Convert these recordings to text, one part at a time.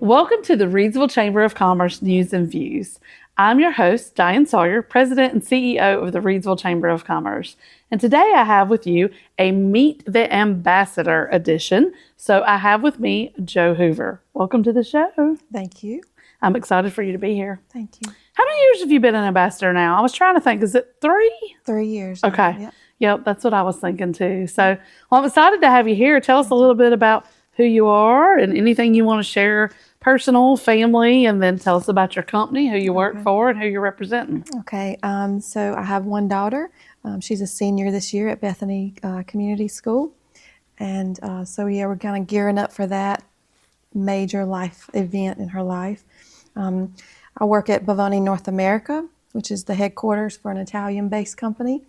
Welcome to the Reidsville Chamber of Commerce News and Views. I'm your host, Diane Sawyer, President and CEO of the Reidsville Chamber of Commerce. And today I have with you a Meet the Ambassador edition. So I have with me Jo Hoover. Welcome to the show. Thank you. I'm excited for you to be here. Thank you. How many years have you been an ambassador now? I was trying to think. Is it 3? 3 years. Okay. Yep, that's what I was thinking too. So I'm excited to have you here. Tell us a little bit about who you are and anything you want to share, personal, family, and then tell us about your company, who you work for, and who you're representing. Okay. So I have one daughter. She's a senior this year at Bethany Community School. And we're kind of gearing up for that major life event in her life. I work at Bovone, North America, which is the headquarters for an Italian-based company,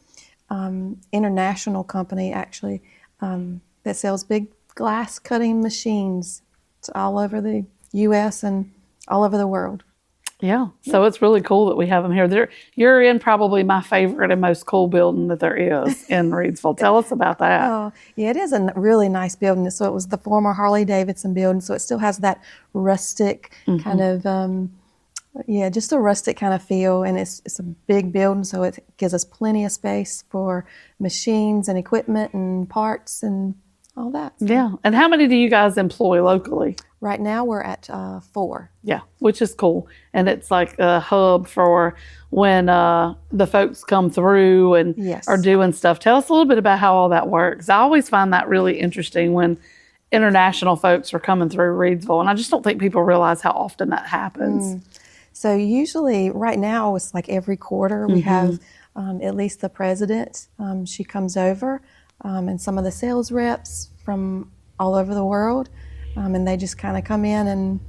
international company actually, that sells big glass cutting machines. It's all over the U.S. and all over the world. Yeah, so it's really cool that we have them here. You're in probably my favorite and most cool building that there is in Reidsville. Tell us about that. Oh, yeah, it is a really nice building. So it was the former Harley-Davidson building, so it still has that rustic kind of, just a rustic kind of feel. And it's a big building, so it gives us plenty of space for machines and equipment and parts and all that. So. Yeah, and how many do you guys employ locally? Right now we're at 4. Yeah, which is cool. And it's like a hub for when the folks come through and are doing stuff. Tell us a little bit about how all that works. I always find that really interesting when international folks are coming through Reidsville. And I just don't think people realize how often that happens. So usually right now it's like every quarter we have at least the president. She comes over and some of the sales reps from all over the world. And they just kind of come in and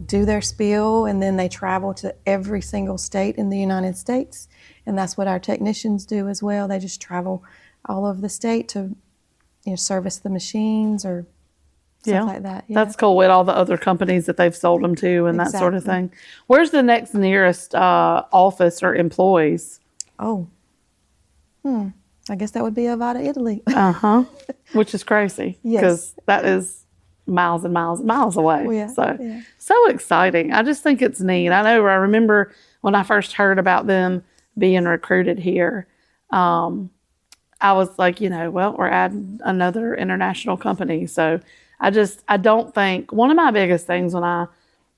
do their spiel, and then they travel to every single state in the United States. And that's what our technicians do as well. They just travel all over the state to service the machines or stuff like that. Yeah. That's cool with all the other companies that they've sold them to and that sort of thing. Where's the next nearest office or employees? I guess that would be Avada, Italy. Which is crazy because that is miles and miles and miles away. So exciting. I just think it's neat. I remember when I first heard about them being recruited here, I was like, we're adding another international company. So I don't think, one of my biggest things when I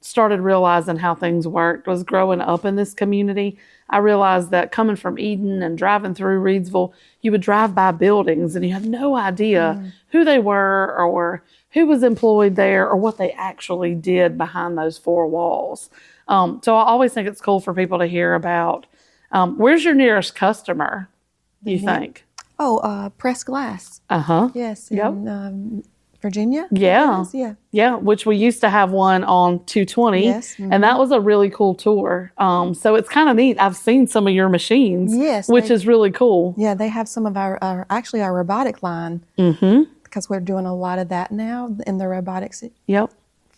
started realizing how things worked was growing up in this community. I realized that coming from Eden and driving through Reidsville, you would drive by buildings and you had no idea who they were or who was employed there or what they actually did behind those 4 walls. So I always think it's cool for people to hear about. Where's your nearest customer, do you think? Press Glass. Yes. In, Virginia? Yeah, which we used to have one on 220. Yes. And that was a really cool tour. So it's kind of neat. I've seen some of your machines, which is really cool. Yeah, they have some of our robotic line because we're doing a lot of that now in the robotics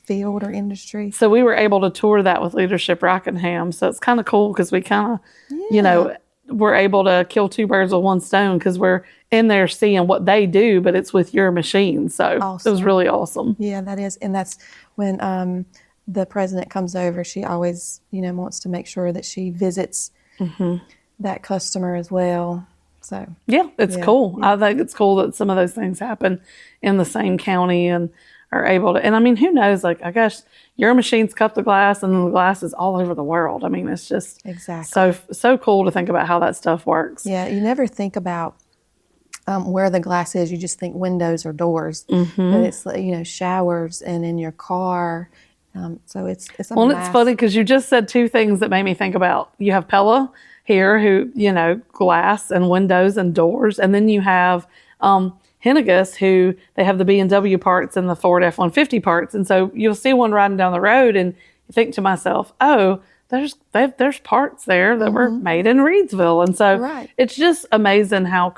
field or industry. So we were able to tour that with Leadership Rockingham. So it's kind of cool because we kind of, we're able to kill 2 birds with one stone because we're in there seeing what they do, but it's with your machine. So It was really awesome. Yeah, that is. And that's when the president comes over, she always, wants to make sure that she visits that customer as well. So it's cool. I think it's cool that some of those things happen in the same county and are able to, and I mean, who knows, like, I guess your machines cut the glass and then the glass is all over the world. I mean, it's just so cool to think about how that stuff works. Yeah, you never think about where the glass is. You just think windows or doors, but it's, showers and in your car. So it's well, it's funny because you just said 2 things that made me think about, you have Pella here who, glass and windows and doors. And then you have, Hennigas, who they have the B&W parts and the Ford F-150 parts. And so you'll see one riding down the road and you think to myself, there's parts there that were made in Reidsville. And so it's just amazing how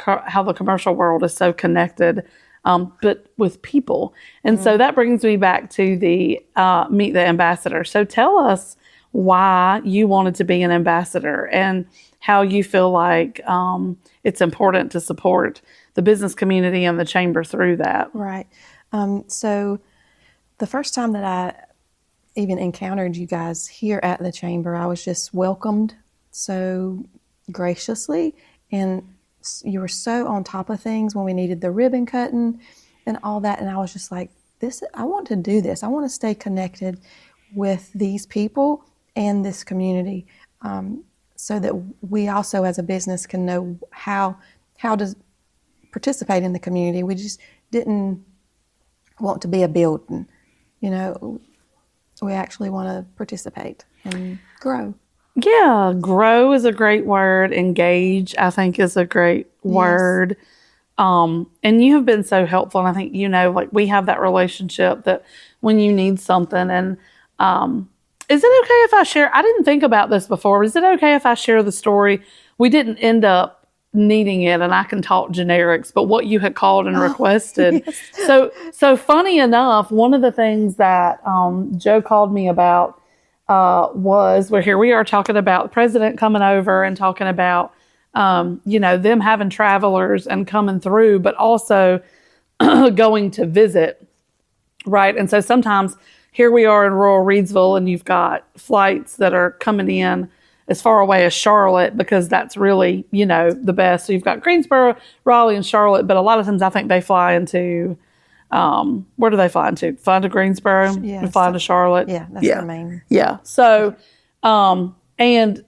the commercial world is so connected, but with people. And so that brings me back to the Meet the Ambassador. So tell us why you wanted to be an ambassador and how you feel like it's important to support the business community and the chamber through that. Right. So the first time that I even encountered you guys here at the Chamber, I was just welcomed so graciously, and you were so on top of things when we needed the ribbon cutting and all that, and I was just like, I want to do this. I want to stay connected with these people and this community, so that we also as a business can know how to participate in the community. We just didn't want to be a building, we actually want to participate and grow. Yeah, grow is a great word. Engage, I think, is a great word. And you have been so helpful. And I think, like we have that relationship that when you need something, and is it okay if I share? I didn't think about this before. Is it okay if I share the story? We didn't end up needing it, and I can talk generics, but what you had called and requested. Yes. So funny enough, one of the things that Jo called me about was where here we are talking about the president coming over and talking about them having travelers and coming through, but also going to visit, right? And so sometimes here we are in rural Reidsville, and you've got flights that are coming in as far away as Charlotte, because that's really, the best. So you've got Greensboro, Raleigh, and Charlotte, but a lot of times I think they fly into, where do they fly into? Fly into Greensboro? Yeah. And fly into Charlotte? Yeah, that's their main. Yeah. So, and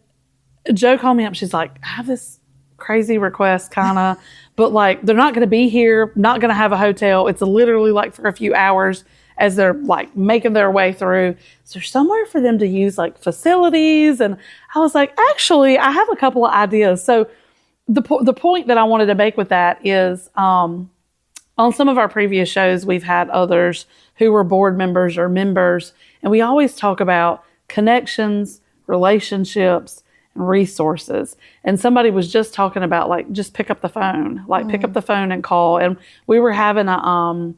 Jo called me up. She's like, I have this crazy request, kind of, but like, they're not going to be here, not going to have a hotel. It's literally like for a few hours as they're like making their way through. So there's somewhere for them to use like facilities. And I was like, actually, I have a couple of ideas. So the point that I wanted to make with that is, on some of our previous shows, we've had others who were board members or members, and we always talk about connections, relationships, and resources. And somebody was just talking about like, just pick up the phone, pick up the phone and call. And we were having a,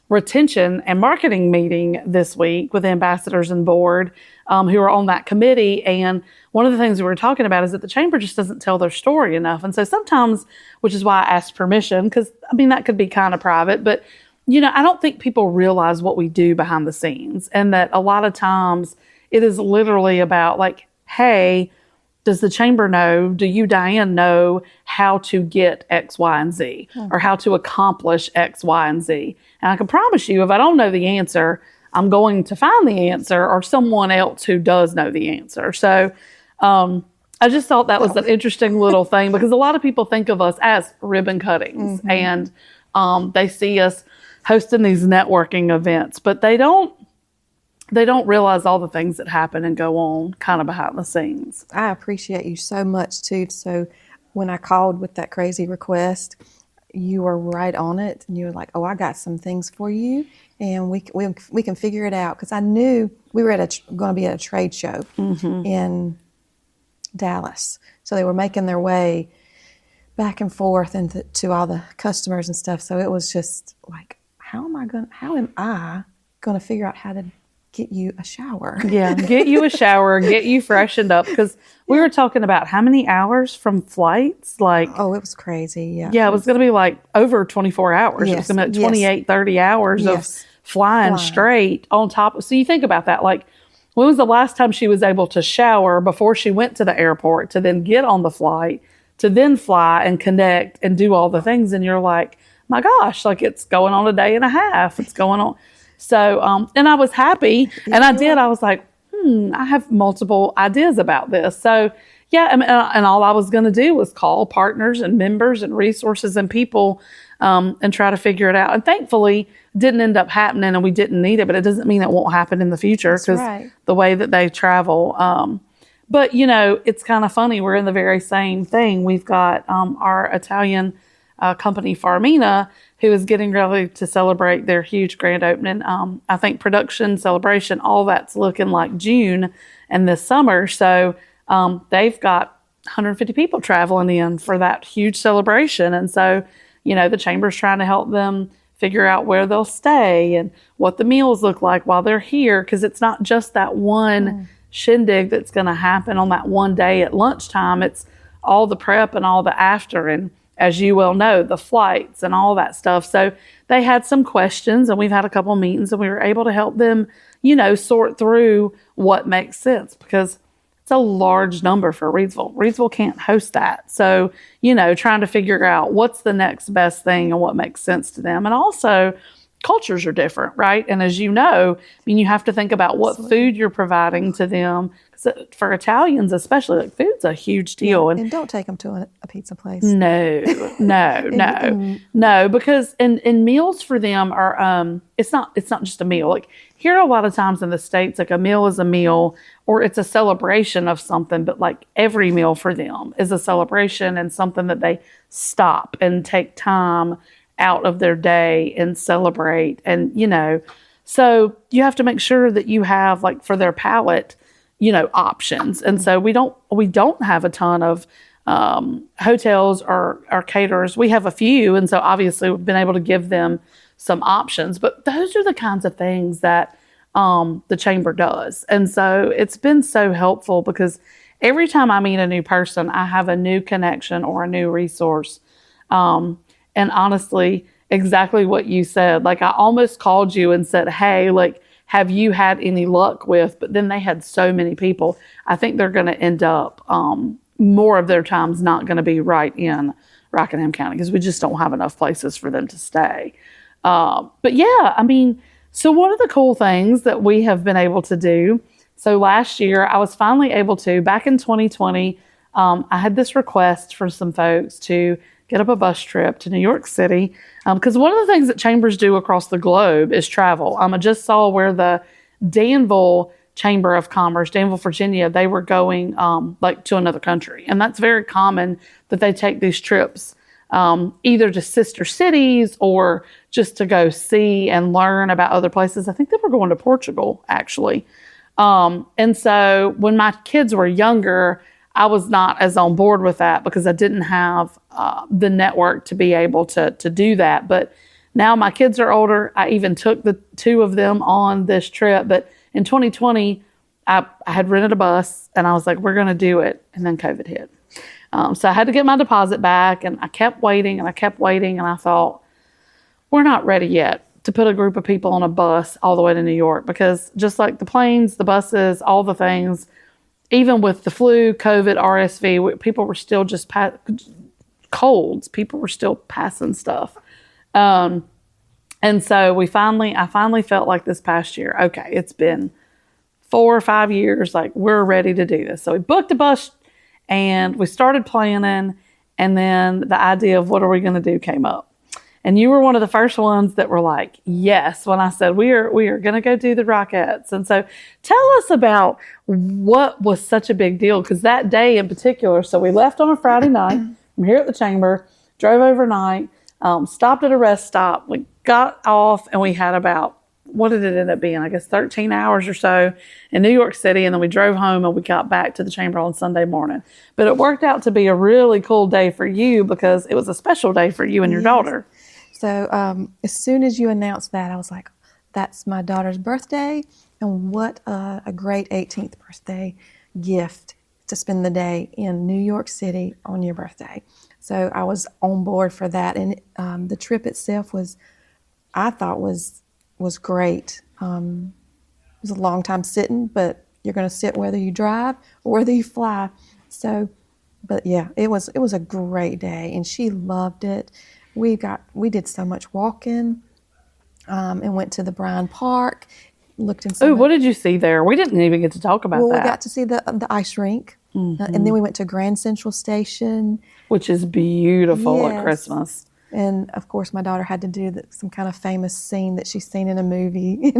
retention and marketing meeting this week with ambassadors and board who are on that committee. And one of the things we were talking about is that the chamber just doesn't tell their story enough. And so sometimes, which is why I asked permission, because that could be kind of private, but I don't think people realize what we do behind the scenes, and that a lot of times it is literally about like, hey, does the chamber know, do you, Diane, know how to get X, Y, and Z, or how to accomplish X, Y, and Z? And I can promise you, if I don't know the answer, I'm going to find the answer, or someone else who does know the answer. So I just thought that was an interesting little thing, because a lot of people think of us as ribbon cuttings, and they see us hosting these networking events, but they don't realize all the things that happen and go on kind of behind the scenes. I appreciate you so much too. So when I called with that crazy request, you were right on it, and you were like, "Oh, I got some things for you, and we can figure it out." Because I knew we were going to be at a trade show in Dallas, so they were making their way back and forth and to all the customers and stuff. So it was just like, how am I going to figure out how to get you a shower? Yeah, get you a shower, get you freshened up, because we were talking about how many hours from flights, like, oh, it was crazy. Yeah, it was going to be like over 24 hours. Yes. It was going to be 28, 30 hours of flying straight on top. So you think about that, like, when was the last time she was able to shower before she went to the airport to then get on the flight, to then fly and connect and do all the things? And you're like, my gosh, like, it's going on a day and a half. It's going on. So, and I was happy, and I was like, I have multiple ideas about this. So yeah, and all I was going to do was call partners and members and resources and people, and try to figure it out. And thankfully didn't end up happening, and we didn't need it, but it doesn't mean it won't happen in the future, because the way that they travel. But it's kind of funny. We're in the very same thing. We've got, our Italian company Farmina, who is getting ready to celebrate their huge grand opening. I think production, celebration, all that's looking like June and this summer. So they've got 150 people traveling in for that huge celebration. And so, the chamber's trying to help them figure out where they'll stay and what the meals look like while they're here, because it's not just that one shindig that's going to happen on that one day at lunchtime. It's all the prep and all the after. And as you well know, the flights and all that stuff. So they had some questions, and we've had a couple of meetings, and we were able to help them, sort through what makes sense, because it's a large number for Reidsville. Reidsville can't host that. So, trying to figure out what's the next best thing and what makes sense to them. And also, cultures are different, right? And as you know, you have to think about what food you're providing to them. For Italians especially, like, food's a huge deal. And don't take them to a pizza place. No, because and meals for them are, it's not just a meal. Like, here a lot of times in the States, like, a meal is a meal, or it's a celebration of something, but like every meal for them is a celebration and something that they stop and take time out of their day and celebrate. And, so you have to make sure that you have, like, for their palate, options. And so we don't have a ton of hotels or caterers. We have a few. And so obviously we've been able to give them some options, but those are the kinds of things that the chamber does. And so it's been so helpful, because every time I meet a new person, I have a new connection or a new resource. And honestly, exactly what you said, like, I almost called you and said, hey, like, have you had any luck with, but then they had so many people. I think they're going to end up, more of their time's not going to be right in Rockingham County, because we just don't have enough places for them to stay. But yeah, so one of the cool things that we have been able to do, so last year I was finally able to, back in 2020, I had this request for some folks to get up a bus trip to New York City. Because one of the things that chambers do across the globe is travel. I just saw where the Danville Chamber of Commerce, Danville, Virginia, they were going to another country. And that's very common that they take these trips either to sister cities or just to go see and learn about other places. I think they were going to Portugal, actually. And so when my kids were younger, I was not as on board with that, because I didn't have the network to be able to do that. But now my kids are older. I even took the two of them on this trip. But in 2020, I had rented a bus, and I was like, we're going to do it. And then COVID hit. So I had to get my deposit back, and I kept waiting, and I thought, we're not ready yet to put a group of people on a bus all the way to New York, because just like the planes, the buses, all the things, even with the flu, COVID, RSV, people were still just colds. People were still passing stuff. And so I finally felt like this past year, okay, it's been 4 or 5 years, like, we're ready to do this. So we booked a bus, and we started planning, and then the idea of what are we going to do came up. And you were one of the first ones that were like, yes, when I said we are going to go do the Rockettes. And so tell us about what was such a big deal, because that day in particular, so we left on a Friday night from here at the chamber, drove overnight, stopped at a rest stop. We got off, and we had about, what did it end up being? I guess 13 hours or so in New York City. And then we drove home, and we got back to the chamber on Sunday morning. But it worked out to be a really cool day for you, because it was a special day for you and your daughter. So as soon as you announced that, I was like, that's my daughter's birthday, and what a great 18th birthday gift to spend the day in New York City on your birthday. So I was on board for that, and the trip itself I thought was great. It was a long time sitting, but you're going to sit whether you drive or whether you fly. So, but yeah, it was a great day, and she loved it. We did so much walking, and went to the Bryan Park, looked in. Oh, what did you see there? We didn't even get to talk about that. Well, we got to see the ice rink, and then we went to Grand Central Station, which is beautiful at Christmas. And of course, my daughter had to do some kind of famous scene that she's seen in a movie,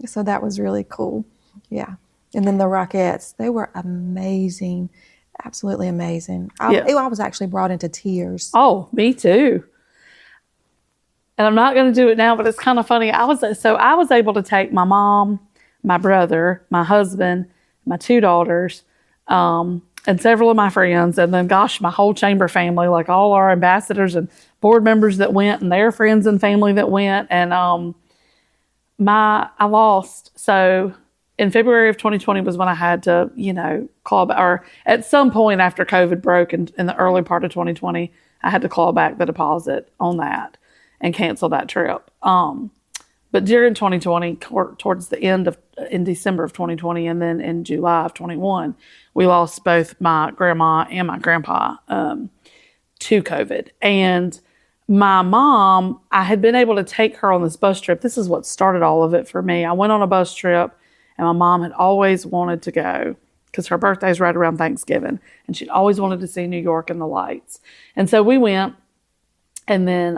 so that was really cool. Yeah, and then the Rockettes, they were amazing, absolutely amazing. I was actually brought into tears. Oh, me too. And I'm not going to do it now, but it's kind of funny. I was able to take my mom, my brother, my husband, my 2 daughters, and several of my friends, and then, gosh, my whole chamber family, like all our ambassadors and board members that went, and their friends and family that went. And I lost. So in February of 2020 was when I had to, call, or at some point after COVID broke in the early part of 2020, I had to claw back the deposit on that and cancel that trip. But during 2020, towards the end of, in December of 2020, and then in July of 21, we lost both my grandma and my grandpa to COVID. And my mom, I had been able to take her on this bus trip. This is what started all of it for me. I went on a bus trip, and my mom had always wanted to go because her birthday's right around Thanksgiving, and she'd always wanted to see New York and the lights. And so we went, and then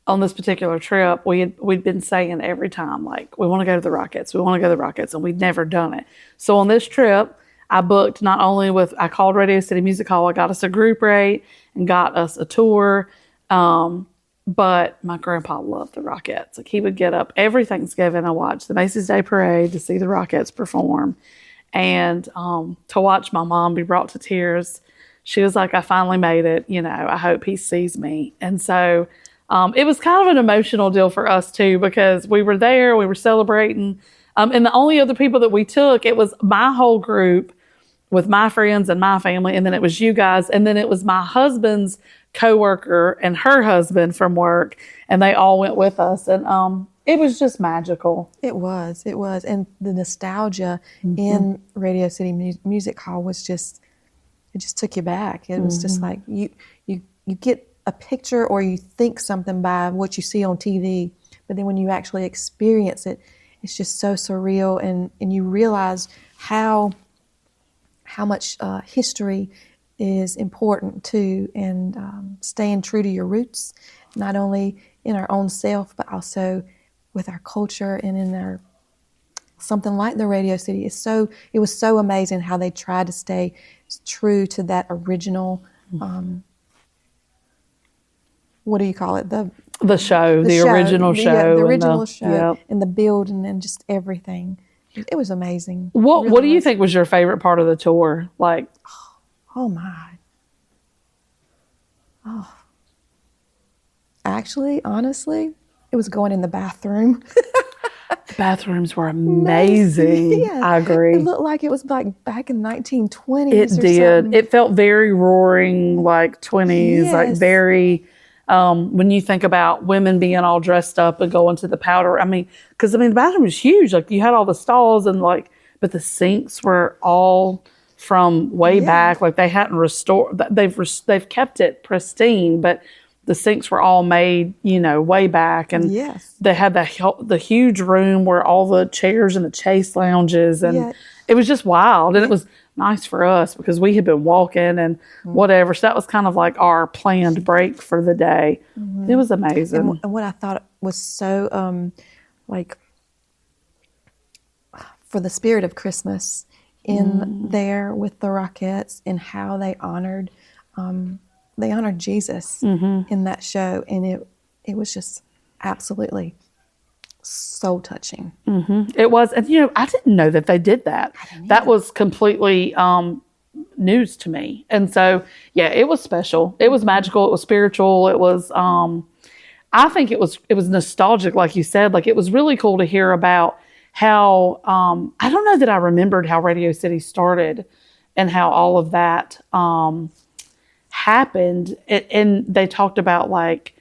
on this particular trip, we'd been saying every time, like, we want to go to the Rockets, we want to go to the Rockets, and we'd never done it. So on this trip, I booked not only I called Radio City Music Hall, I got us a group rate and got us a tour, but my grandpa loved the Rockettes. Like, he would get up every Thanksgiving and watch the Macy's Day Parade to see the Rockettes perform. And to watch my mom be brought to tears, she was like, I finally made it, I hope he sees me. And so it was kind of an emotional deal for us too, because we were there, we were celebrating. And the only other people that we took, it was my whole group with my friends and my family. And then it was you guys. And then it was my husband's coworker and her husband from work. And they all went with us. And it was just magical. It was. And the nostalgia in Radio City Music Hall was it just took you back. It was just like you get a picture or you think something by what you see on TV, but then when you actually experience it, it's just so surreal, and you realize how much history is important too, and staying true to your roots, not only in our own self, but also with our culture and in our something like the Radio City. It was so amazing how they tried to stay true to that original. What do you call it? The original show. The original show, and the building and just everything. It was amazing. What do you think was your favorite part of the tour? Like, oh my. Oh. Actually, honestly, it was going in the bathroom. The bathrooms were amazing. Yeah. I agree. It looked like it was like back in 1920s. It did. Something. It felt very roaring, like 20s, like very. When you think about women being all dressed up and going to the powder, because the bathroom was huge. Like, you had all the stalls and but the sinks were all from way back. Like, they hadn't restored. They've kept it pristine, but the sinks were all made, way back. And they had the huge room where all the chairs and the chase lounges, and it was just wild. And it was nice for us because we had been walking and whatever. So that was kind of like our planned break for the day. It was amazing. And what I thought was so, for the spirit of Christmas in there with the Rockettes, and how they honored Jesus in that show. And it was just absolutely so touching. It was. And, I didn't know that they did that. That was completely news to me. And so, it was special. It was magical. It was spiritual. It was, I think it was nostalgic, like you said. Like, it was really cool to hear about how, I don't know that I remembered how Radio City started and how all of that happened. And they talked about, like,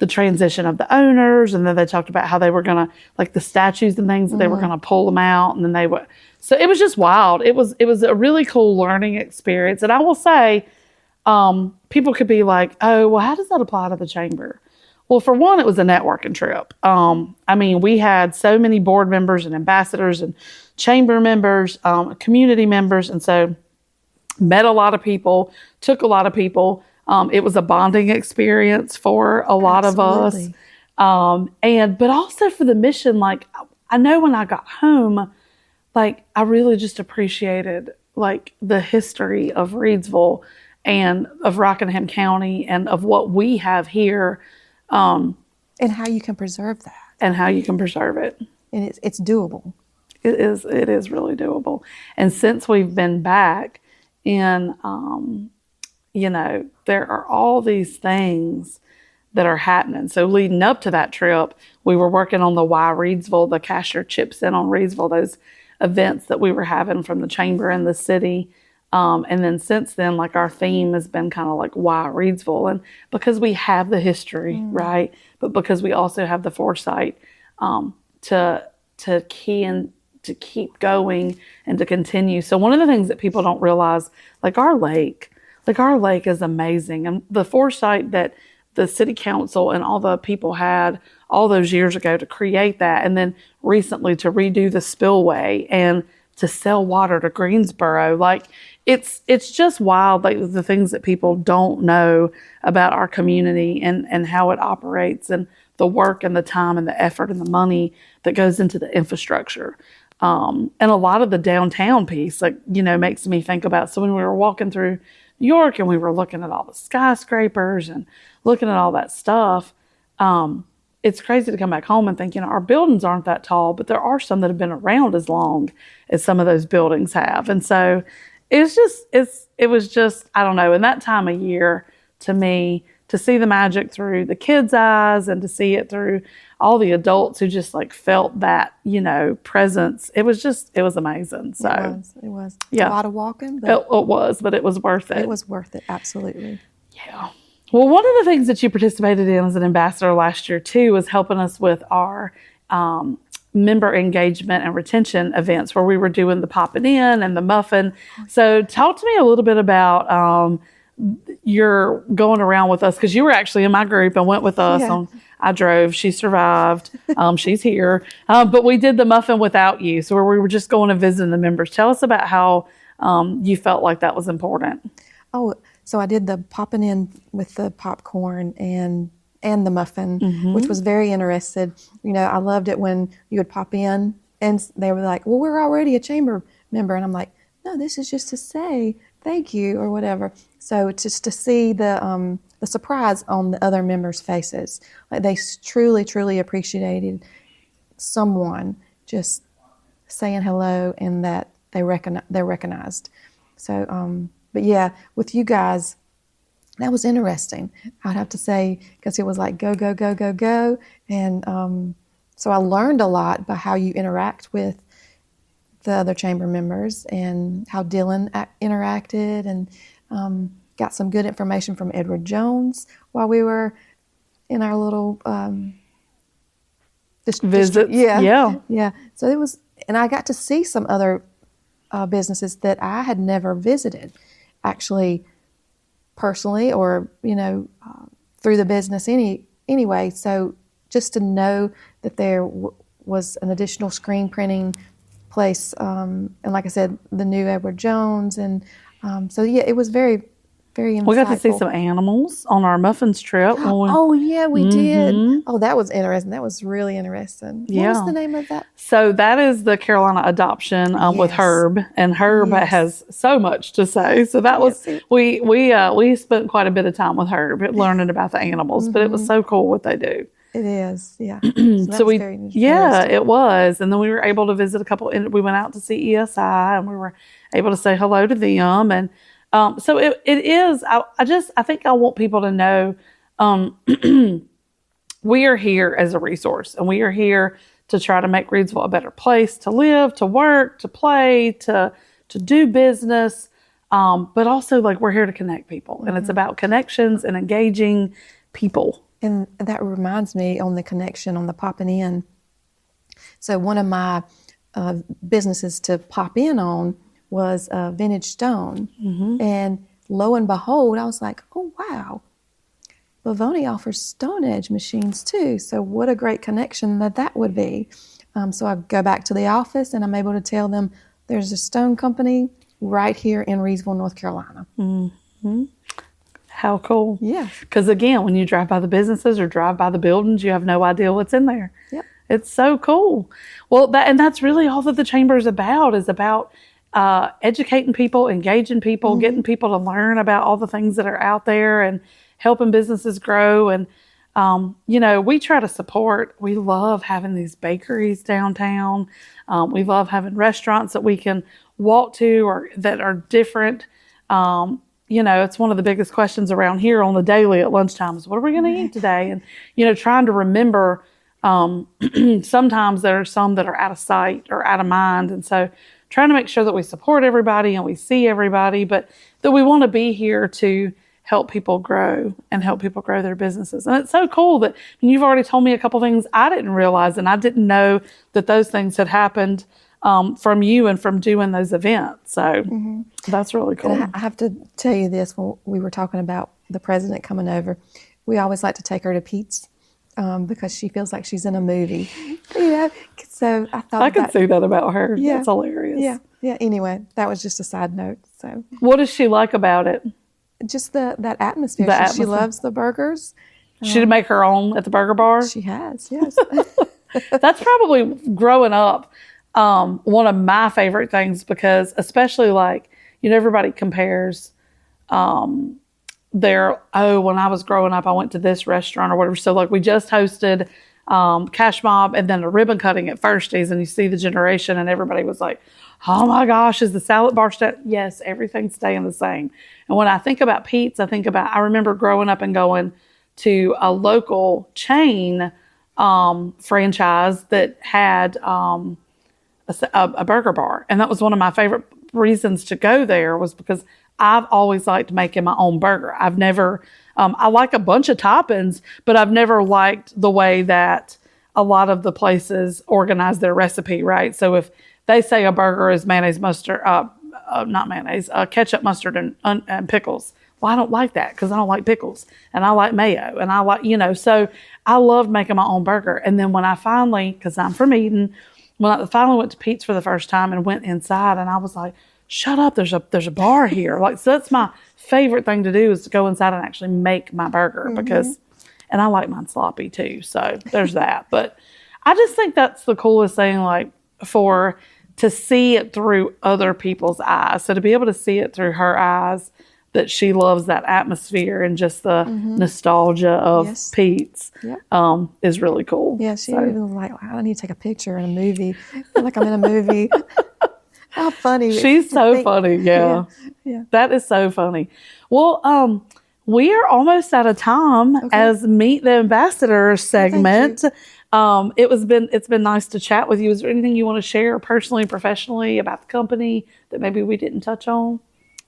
the transition of the owners, and then they talked about how they were going to, like, the statues and things, that they were going to pull them out, and then they would. So it was just wild. It was a really cool learning experience. And I will say, people could be like, oh, well, how does that apply to the chamber? Well, for one, it was a networking trip. We had so many board members and ambassadors and chamber members, community members, and so met a lot of people, took a lot of people. It was a bonding experience for a lot of us. But also for the mission, like, I know when I got home, like, I really just appreciated, like, the history of Reidsville and of Rockingham County and of what we have here. And how you can preserve that. And how you can preserve it. And it's doable. It is really doable. And since we've been back in, there are all these things that are happening. So leading up to that trip, we were working on the Why Reidsville, the Cashier Chips In on Reidsville, those events that we were having from the chamber and the city. And then since then, like our theme has been kind of like why Reidsville, and because we have the history, right? But because we also have the foresight to keep going and to continue. So one of the things that people don't realize, like our lake is amazing, and the foresight that the city council and all the people had all those years ago to create that, and then recently to redo the spillway and to sell water to Greensboro. Like it's just wild, like the things that people don't know about our community and how it operates, and the work and the time and the effort and the money that goes into the infrastructure. And a lot of the downtown piece, like, makes me think about, so when we were walking through New York and we were looking at all the skyscrapers and looking at all that stuff, it's crazy to come back home and think, our buildings aren't that tall, but there are some that have been around as long as some of those buildings have. And so it was just, I don't know, in that time of year, to me, to see the magic through the kids' eyes and to see it through all the adults who just like felt that, presence. It was amazing. So it was. Yeah. A lot of walking. But it was, but it was worth it. It was worth it. Absolutely. Yeah. Well, one of the things that you participated in as an ambassador last year too was helping us with our member engagement and retention events, where we were doing the popping in and the muffin. So talk to me a little bit about your going around with us, because you were actually in my group and went with us. Yeah. I drove. She survived. She's here. But we did the muffin without you, so where we were just going and visiting the members. Tell us about how you felt like that was important. Oh, so I did the popping in with the popcorn and the muffin, which was very interesting. I loved it when you would pop in and they were like, well, we're already a chamber member. And I'm like, no, this is just to say thank you or whatever. So just to see the surprise on the other members' faces, like they truly, truly appreciated someone just saying hello and that they're recognized. So, but yeah, with you guys, that was interesting, I'd have to say, because it was like go, go, go, go, go. And so I learned a lot by how you interact with the other chamber members and how Dylan interacted, and got some good information from Edward Jones while we were in our little visits. Yeah. So it was, and I got to see some other businesses that I had never visited, actually, personally, or through the business anyway. So just to know that there was an additional screen printing place, and like I said, the new Edward Jones, and so yeah, it was very, very insightful. We got to see some animals on our muffins trip. Oh yeah, we did. Oh, that was interesting. That was really interesting. Yeah. What was the name of that? So that is the Carolina adoption with Herb, and Herb has so much to say. So that was we spent quite a bit of time with Herb learning about the animals, but it was so cool what they do. It is, yeah. So it was, and then we were able to visit a couple. And we went out to see ESI, and we were able to say hello to them, and so it is. I think I want people to know we are here as a resource, and we are here to try to make Reidsville a better place to live, to work, to play, to do business, but also like we're here to connect people, and it's about connections and engaging people. And that reminds me on the connection on the popping in. So one of my businesses to pop in on was Vintage Stone. And lo and behold, I was like, oh, wow. Bovone offers Stone Edge machines too. So what a great connection that would be. So I go back to the office and I'm able to tell them there's a stone company right here in Reidsville, North Carolina. How cool. Yeah. Because again, when you drive by the businesses or drive by the buildings, you have no idea what's in there. Yep. It's so cool. Well, that's really all that the chamber is about educating people, engaging people, getting people to learn about all the things that are out there and helping businesses grow. And, we try to support. We love having these bakeries downtown. We love having restaurants that we can walk to or that are different. It's one of the biggest questions around here on the daily at lunchtime is what are we going to eat today? And, trying to remember, sometimes there are some that are out of sight or out of mind. And so trying to make sure that we support everybody and we see everybody, but that we want to be here to help people grow and help people grow their businesses. And it's so cool that you've already told me a couple things I didn't realize, and I didn't know that those things had happened from you and from doing those events. So that's really cool. And I have to tell you this, when we were talking about the president coming over, we always like to take her to Pete's because she feels like she's in a movie. So I thought I could see that about her. Yeah. That's hilarious. Yeah. Anyway, that was just a side note. So what does she like about it? Just that atmosphere. She loves the burgers. She'd make her own at the burger bar? She has, yes. That's probably, growing up, one of my favorite things, because especially everybody compares when I was growing up, I went to this restaurant or whatever. So we just hosted Cash Mob and then a ribbon cutting at Firsties, and you see the generation, and everybody was like, oh my gosh, is the salad bar yes, everything's staying the same. And when I think about Pete's, I remember growing up and going to a local chain franchise that had a burger bar. And that was one of my favorite reasons to go there, was because I've always liked making my own burger. I've never, I like a bunch of toppings, but I've never liked the way that a lot of the places organize their recipe, right? So if they say a burger is mayonnaise, mustard, not mayonnaise, ketchup, mustard, and pickles. Well, I don't like that because I don't like pickles, and I like mayo, and I like, so I loved making my own burger. And then when I finally, because I'm from Eden, when I finally went to Pete's for the first time and went inside, and I was like, shut up, there's a bar here. So that's my favorite thing to do, is to go inside and actually make my burger, because, and I like mine sloppy too. So there's that. But I just think that's the coolest thing, to see it through other people's eyes. So to be able to see it through her eyes, that she loves that atmosphere and just the nostalgia of Pete's, is really cool. Yeah, she even was like, wow, I need to take a picture in a movie. I feel like I'm in a movie. How funny. She's so funny. Yeah. That is so funny. Well, we are almost out of time as Meet the Ambassador segment. It's been nice to chat with you. Is there anything you want to share personally, professionally about the company that maybe we didn't touch on?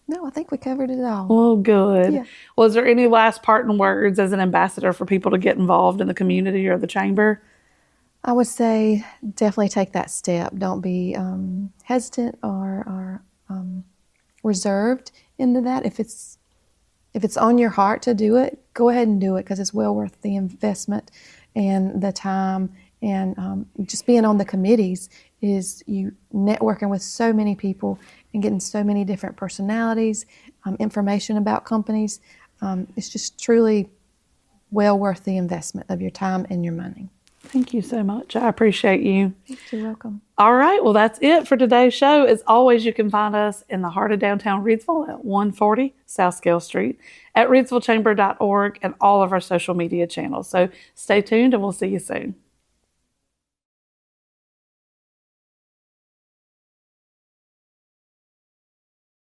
No, I think we covered it all. Well, good. Yeah. Well, is there any last parting words as an ambassador for people to get involved in the community or the chamber? I would say definitely take that step. Don't be hesitant or reserved into that. If it's on your heart to do it, go ahead and do it, because it's well worth the investment and the time. And just being on the committees is you networking with so many people and getting so many different personalities, information about companies. It's just truly well worth the investment of your time and your money. Thank you so much. I appreciate you. You're welcome. All right. Well, that's it for today's show. As always, you can find us in the heart of downtown Reidsville at 140 South Scale Street, at reidsvillechamber.org, and all of our social media channels. So stay tuned, and we'll see you soon.